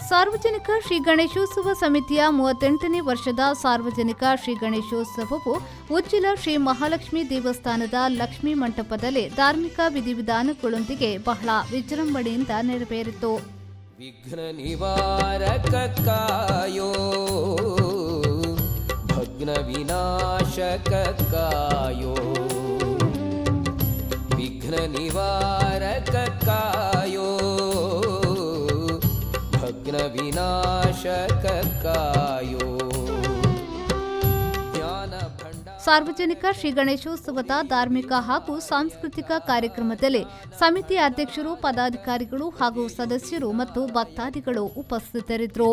ಸಾರ್ವಜನಿಕ ಶ್ರೀ ಗಣೇಶೋತ್ಸವ ಸಮಿತಿಯ 38ನೇ ವರ್ಷದ ಸಾರ್ವಜನಿಕ ಶ್ರೀ ಗಣೇಶೋತ್ಸವವು ಉಚ್ಚಿಲ ಶ್ರೀ ಮಹಾಲಕ್ಷ್ಮಿ ದೇವಸ್ಥಾನದ ಲಕ್ಷ್ಮೀ ಮಂಟಪದಲ್ಲಿ ಧಾರ್ಮಿಕ ವಿಧಿವಿಧಾನಗಳೊಂದಿಗೆ ಬಹಳ ವಿಜೃಂಭಣೆಯಿಂದ ನೆರವೇರಿತು. ವಿಘ್ನ ನಿವಾರಕ ಕಾಯೋ ಭಗ್ನ ವಿನಾಶಕ ಕಾಯೋ ವಿಘ್ನ ನಿವಾರಕ ಕಾಯೋ ಭಗ್ನ ವಿನಾಶಕ ಕಾಯೋ. ಸಾರ್ವಜನಿಕ ಶ್ರೀ ಗಣೇಶೋತ್ಸವದ ಧಾರ್ಮಿಕ ಹಾಗೂ ಸಾಂಸ್ಕೃತಿಕ ಕಾರ್ಯಕ್ರಮದಲ್ಲಿ ಸಮಿತಿ ಅಧ್ಯಕ್ಷರು, ಪದಾಧಿಕಾರಿಗಳು ಹಾಗೂ ಸದಸ್ಯರು ಮತ್ತು ಭಕ್ತಾದಿಗಳು ಉಪಸ್ಥಿತರಿದ್ದರು.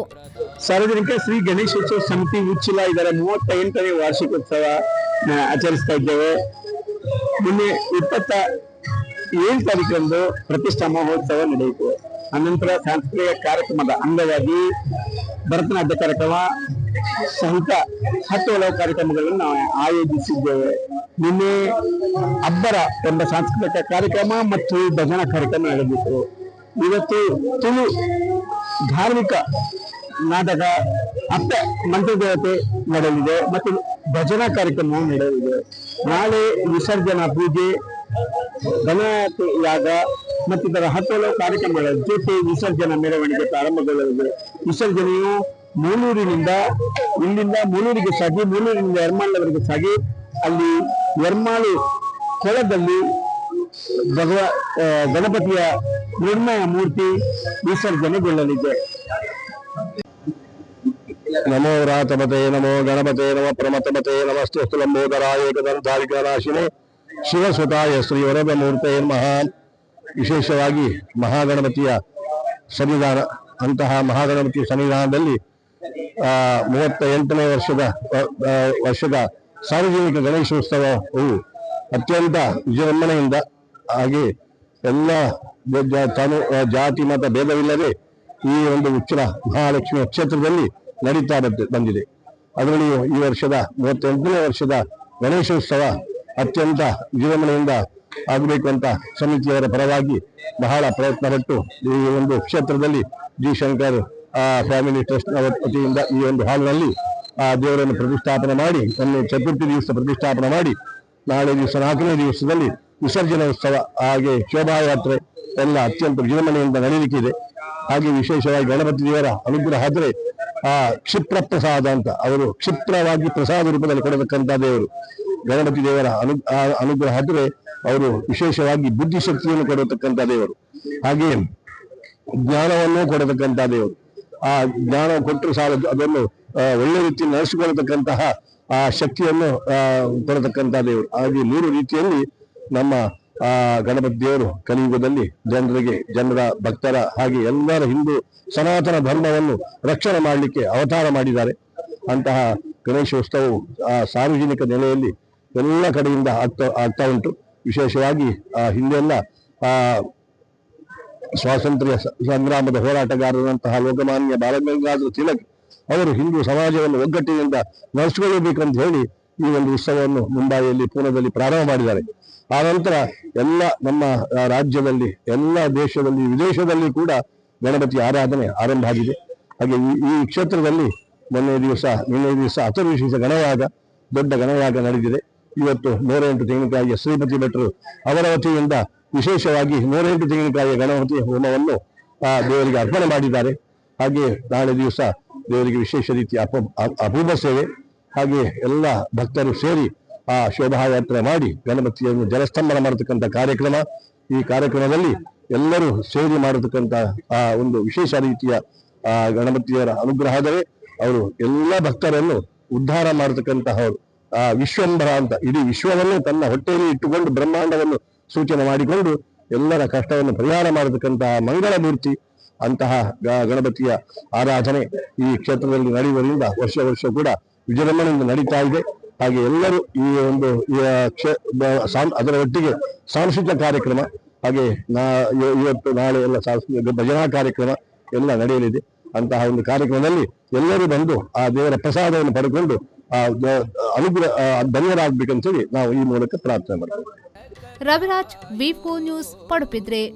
ಸಾರ್ವಜನಿಕ ಶ್ರೀ ಗಣೇಶೋತ್ಸವ ಸಮಿತಿ ಉಚ್ಚಿಲ ಇದರ 38ನೇ ವಾರ್ಷಿಕೋತ್ಸವ ಆಚರಿಸ್ತಾ ಇದ್ದೇವೆ. ಮೊನ್ನೆ 27 ತಾರೀಕರಂದು ಪ್ರತಿಷ್ಠಾ ಮಹೋತ್ಸವ ನಡೆಯಿತು. ಅನಂತರ ಸಾಂಸ್ಕೃತಿಕ ಕಾರ್ಯಕ್ರಮದ ಅಂಗವಾಗಿ ಭರತನಾಟ್ಯ ಕಾರ್ಯಕ್ರಮ ಸಹಿತ 10 ಹಲವು ಕಾರ್ಯಕ್ರಮಗಳನ್ನು ನಾವು ಆಯೋಜಿಸಿದ್ದೇವೆ. ನಿನ್ನೆ ಅಬ್ಬರ ಎಂಬ ಸಾಂಸ್ಕೃತಿಕ ಕಾರ್ಯಕ್ರಮ ಮತ್ತು ಭಜನಾ ಕಾರ್ಯಕ್ರಮ ನಡೆದಿತ್ತು. ಇವತ್ತು ತುಳು ಧಾರ್ಮಿಕ ನಾಟಕ ಅಪ್ಪ ಮಂತ್ರದೇವತೆ ನಡೆಯಲಿದೆ ಮತ್ತು ಭಜನಾ ಕಾರ್ಯಕ್ರಮ ನಡೆಯಲಿದೆ. ನಾಳೆ ವಿಸರ್ಜನಾ ಪೂಜೆ, ಗಣಪತಿ ಯಾಗ ಮತ್ತಿತರ 10 ಹಲವು ಕಾರ್ಯಕ್ರಮಗಳ ಜೊತೆ ವಿಸರ್ಜನಾ ಮೆರವಣಿಗೆ ಪ್ರಾರಂಭಗೊಳ್ಳಲಿದೆ. ವಿಸರ್ಜನೆಯು ಮೂಳೂರಿನಿಂದ ಮೂಳೂರಿಗೆ ಸಾಗಿ, ಮೂಳೂರಿನಿಂದ ಯರ್ಮಾಳವರೆಗೆ ಸಾಗಿ ಅಲ್ಲಿ ಯರ್ಮಾಳು ಕೊಳದಲ್ಲಿ ಗಣಪತಿಯ ನಿರ್ಮಯ ಮೂರ್ತಿ ವಿಸರ್ಜನೆಗೊಳ್ಳಲಿದೆ. ನಮೋ ರಾತಮತೆ ನಮೋ ಗಣಪತೆ ನಮ ಪ್ರಮತಮತೆ ನಮಸ್ತೆ ಲಂಬೋದರಾಯ ಏಕದಂತಾರಿಕನಾಶಿನೇ ಶಿವಸುತಾಯ ಶ್ರೀ ವರದ ಮೂರ್ತೆ ಮಹಾನ್. ವಿಶೇಷವಾಗಿ ಮಹಾಗಣಪತಿಯ ಸನ್ನಿಧಾನ, ಅಂತಹ ಮಹಾಗಣಪತಿಯ ಸನ್ನಿಧಾನದಲ್ಲಿ 38ನೇ ವರ್ಷದ ಸಾರ್ವಜನಿಕ ಗಣೇಶೋತ್ಸವವು ಅತ್ಯಂತ ವಿಜೃಂಭಣೆಯಿಂದ ಹಾಗೆ ಎಲ್ಲ ಜಾತಿ ಮತ ಭೇದವಿಲ್ಲದೆ ಈ ಒಂದು ಉಚ್ಚಿಲ ಮಹಾಲಕ್ಷ್ಮಿ ಕ್ಷೇತ್ರದಲ್ಲಿ ನಡೀತಾ ಬಂದಿದೆ. ಅದರಲ್ಲಿಯೂ ಈ ವರ್ಷದ 38ನೇ ವರ್ಷದ ಗಣೇಶೋತ್ಸವ ಅತ್ಯಂತ ವಿಜೃಂಭಣೆಯಿಂದ ಆಗಬೇಕು ಅಂತ ಸಮಿತಿಯವರ ಪರವಾಗಿ ಬಹಳ ಪ್ರಯತ್ನಪಟ್ಟು ಈ ಒಂದು ಕ್ಷೇತ್ರದಲ್ಲಿ ಜಿ ಶಂಕರ್ ಫ್ಯಾಮಿಲಿ ಟ್ರಸ್ಟ್ ವತಿಯಿಂದ ಈ ಒಂದು ಹಾಲ್ನಲ್ಲಿ ದೇವರನ್ನು ಪ್ರತಿಷ್ಠಾಪನೆ ಮಾಡಿ, ಚತುರ್ಥಿ ದಿವಸ ಪ್ರತಿಷ್ಠಾಪನೆ ಮಾಡಿ, ನಾಳೆ ದಿವಸ 4ನೇ ದಿವಸದಲ್ಲಿ ವಿಸರ್ಜನಾ ಉತ್ಸವ ಹಾಗೆ ಶೋಭಾಯಾತ್ರೆ ಎಲ್ಲ ಅತ್ಯಂತ ವಿಜೃಂಭಣೆಯಿಂದ ನಡೆಯಲಿಕ್ಕಿದೆ. ಹಾಗೆ ವಿಶೇಷವಾಗಿ ಗಣಪತಿ ದೇವರ ಅನುಗ್ರಹ ಆದರೆ ಕ್ಷಿಪ್ರ ಪ್ರಸಾದ ಅಂತ, ಅವರು ಕ್ಷಿಪ್ರವಾಗಿ ಪ್ರಸಾದ ರೂಪದಲ್ಲಿ ಕೊಡತಕ್ಕಂಥ ದೇವರು. ಗಣಪತಿ ದೇವರ ಅನುಗ್ರಹ ಆದರೆ ಅವರು ವಿಶೇಷವಾಗಿ ಬುದ್ಧಿಶಕ್ತಿಯನ್ನು ಕೊಡತಕ್ಕಂಥ ದೇವರು, ಹಾಗೆ ಜ್ಞಾನವನ್ನು ಕೊಡತಕ್ಕಂಥ ದೇವರು. ಆ ಜ್ಞಾನ ಕೊಟ್ಟರು ಸಾಲದು, ಅದನ್ನು ಒಳ್ಳೆ ರೀತಿಯಲ್ಲಿ ನಡೆಸಿಕೊಳ್ಳತಕ್ಕಂತಹ ಆ ಶಕ್ತಿಯನ್ನು ಕೊಡತಕ್ಕಂಥ ದೇವರು. ಹಾಗೆ 3 ರೀತಿಯಲ್ಲಿ ನಮ್ಮ ಗಣಪತಿ ದೇವರು ಕಲಿಯುಗದಲ್ಲಿ ಜನರ ಭಕ್ತರ ಹಾಗೆ ಎಲ್ಲರ ಹಿಂದೂ ಸನಾತನ ಧರ್ಮವನ್ನು ರಕ್ಷಣೆ ಮಾಡಲಿಕ್ಕೆ ಅವತಾರ ಮಾಡಿದ್ದಾರೆ. ಅಂತಹ ಗಣೇಶೋತ್ಸವವು ಸಾರ್ವಜನಿಕ ನೆಲೆಯಲ್ಲಿ ಎಲ್ಲ ಕಡೆಯಿಂದ ಆಗ್ತಾ ಉಂಟು. ವಿಶೇಷವಾಗಿ ಹಿಂದೆಲ್ಲ ಸ್ವಾತಂತ್ರ್ಯ ಸಂಗ್ರಾಮದ ಹೋರಾಟಗಾರರಂತಹ ಲೋಕಮಾನ್ಯ ಬಾಲಗಂಗಾಧರ ತಿಲಕ್ ಅವರು ಹಿಂದೂ ಸಮಾಜವನ್ನು ಒಗ್ಗಟ್ಟಿನಿಂದ ನಡೆಸಿಕೊಳ್ಳಬೇಕಂತ ಹೇಳಿ ಈ ಒಂದು ಉತ್ಸವವನ್ನು ಮುಂಬೈಯಲ್ಲಿ, ಪೂನಾದಲ್ಲಿ ಪ್ರಾರಂಭ ಮಾಡಿದ್ದಾರೆ. ಆ ನಂತರ ಎಲ್ಲ ನಮ್ಮ ರಾಜ್ಯದಲ್ಲಿ, ಎಲ್ಲ ದೇಶದಲ್ಲಿ, ವಿದೇಶದಲ್ಲಿ ಕೂಡ ಗಣಪತಿ ಆರಾಧನೆ ಆರಂಭ ಆಗಿದೆ. ಹಾಗೆ ಈ ಕ್ಷೇತ್ರದಲ್ಲಿ ನಿನ್ನೆ ದಿವಸ ಅಥರ್ವಶೀರ್ಷ ಗಣಯಾಗ, ದೊಡ್ಡ ಗಣಯಾಗ ನಡೆದಿದೆ. ಇವತ್ತು 108 ತೆಂಗಿನಕಾಯಿಯ ಶ್ರೀಪತಿ ಭಟ್ರು ಅವರ ವತಿಯಿಂದ ವಿಶೇಷವಾಗಿ 108 ತೆಂಗಿನಕಾಯಿಯ ಗಣಪತಿ ಹೋಮವನ್ನು ದೇವರಿಗೆ ಅರ್ಪಣೆ ಮಾಡಿದ್ದಾರೆ. ಹಾಗೆ ನಾಳೆ ದಿವಸ ದೇವರಿಗೆ ವಿಶೇಷ ರೀತಿಯ ಅಪೂರ್ವ ಸೇವೆ, ಹಾಗೆ ಎಲ್ಲ ಭಕ್ತರು ಸೇರಿ ಶೋಭಾಯಾತ್ರೆ ಮಾಡಿ ಗಣಪತಿಯನ್ನು ಜಲಸ್ತಂಭನ ಮಾಡತಕ್ಕಂಥ ಕಾರ್ಯಕ್ರಮ. ಈ ಕಾರ್ಯಕ್ರಮದಲ್ಲಿ ಎಲ್ಲರೂ ಸೇರಿ ಮಾಡತಕ್ಕಂಥ ಒಂದು ವಿಶೇಷ ರೀತಿಯ ಗಣಪತಿಯವರ ಅನುಗ್ರಹ ಆದರೆ ಅವರು ಎಲ್ಲ ಭಕ್ತರನ್ನು ಉದ್ಧಾರ ಮಾಡತಕ್ಕಂತಹವರು. ವಿಶ್ವಂಭರ ಅಂತ ಇಡೀ ವಿಶ್ವವನ್ನು ತನ್ನ ಹೊಟ್ಟೆಯಲ್ಲಿ ಇಟ್ಟುಕೊಂಡು ಬ್ರಹ್ಮಾಂಡವನ್ನು ಸೂಚನೆ ಮಾಡಿಕೊಂಡು ಎಲ್ಲರ ಕಷ್ಟವನ್ನು ಪರಿಹಾರ ಮಾಡತಕ್ಕಂತಹ ಮಂಗಳ ಮೂರ್ತಿ. ಅಂತಹ ಗಣಪತಿಯ ಆರಾಧನೆ ಈ ಕ್ಷೇತ್ರದಲ್ಲಿ ನಡೆಯುವುದರಿಂದ ವರ್ಷ ಕೂಡ ವಿಜೃಂಭಣೆಯಿಂದ ನಡೀತಾ ಇದೆ. ಹಾಗೆ ಎಲ್ಲರೂ ಈ ಒಂದು ಅದರ ಒಟ್ಟಿಗೆ ಸಾಂಸ್ಕೃತಿಕ ಕಾರ್ಯಕ್ರಮ, ಹಾಗೆ ಇವತ್ತು ನಾಳೆ ಎಲ್ಲ ಸಾಂಸ್ಕೃತಿಕ ಭಜನಾ ಕಾರ್ಯಕ್ರಮ ಎಲ್ಲ ನಡೆಯಲಿದೆ. ಅಂತಹ ಒಂದು ಕಾರ್ಯಕ್ರಮದಲ್ಲಿ ಎಲ್ಲರೂ ಬಂದು ಆ ದೇವರ ಪ್ರಸಾದವನ್ನು ಪಡೆದುಕೊಂಡು ಧನ್ಯರಾಗಬೇಕಂತೇಳಿ ನಾವು ಈ ಮೂಲಕ ಪ್ರಾರ್ಥನೆ ಮಾಡ್ತೇವೆ. ರವಿರಾಜ್, ವಿ4 ನ್ಯೂಸ್, ಪಡುಬಿದ್ರೆ.